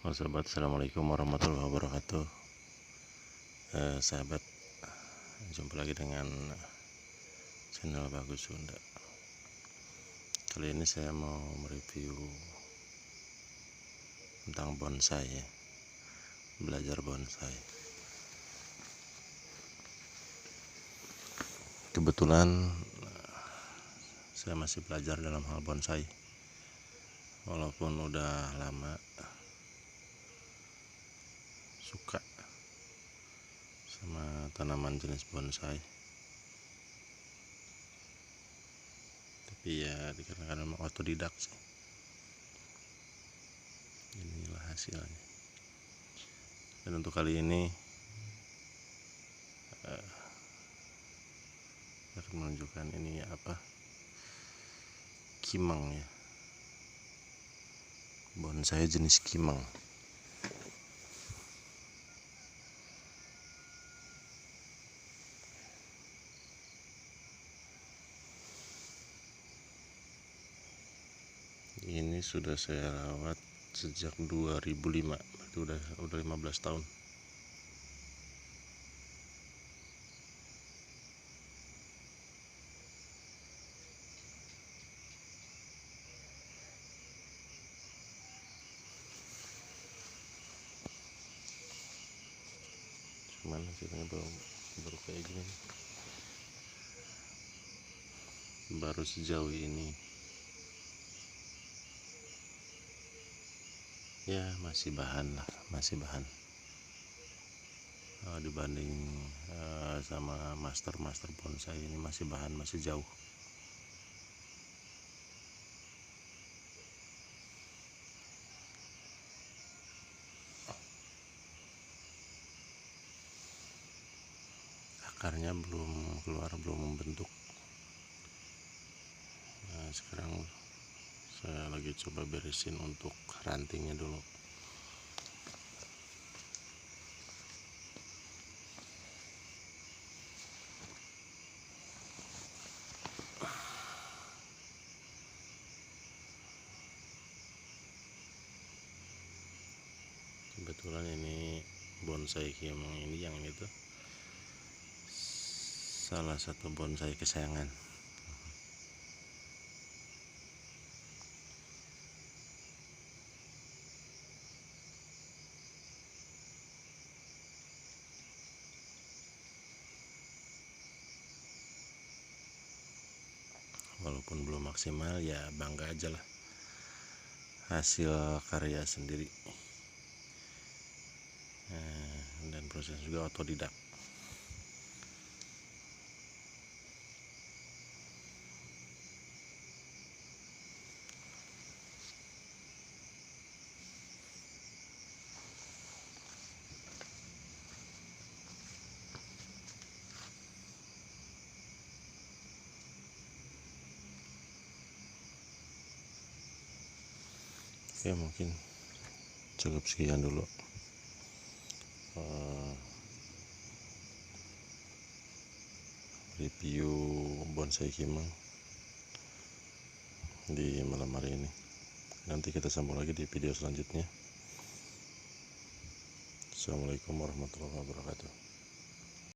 Halo sahabat, assalamualaikum warahmatullahi wabarakatuh. Sahabat, jumpa lagi dengan channel Bagus Sunda. Kali ini saya mau mereview tentang bonsai ya. Belajar bonsai. Kebetulan saya masih belajar dalam hal bonsai, walaupun udah lama suka sama tanaman jenis bonsai, tapi ya dikarenakan memang otodidak sih. Inilah hasilnya. Dan untuk kali ini akan menunjukkan ini apa, kimang ya, bonsai jenis kimang. Ini sudah saya rawat sejak 2005, berarti udah 15 tahun. Cuman hasilnya baru kayak gini, baru sejauh ini ya, masih bahan lah, masih bahan dibanding sama master bonsai ini, masih bahan, masih jauh. Akarnya belum keluar, belum membentuk. Nah, sekarang saya lagi coba beresin untuk rantingnya dulu. Kebetulan ini bonsai kimang ini yang itu salah satu bonsai kesayangan. Walaupun belum maksimal, ya bangga aja lah, hasil karya sendiri. Dan proses juga otodidak. Oke, mungkin cukup sekian dulu review bonsai kimang di malam hari ini. Nanti kita sambung lagi di video selanjutnya. Assalamualaikum warahmatullahi wabarakatuh.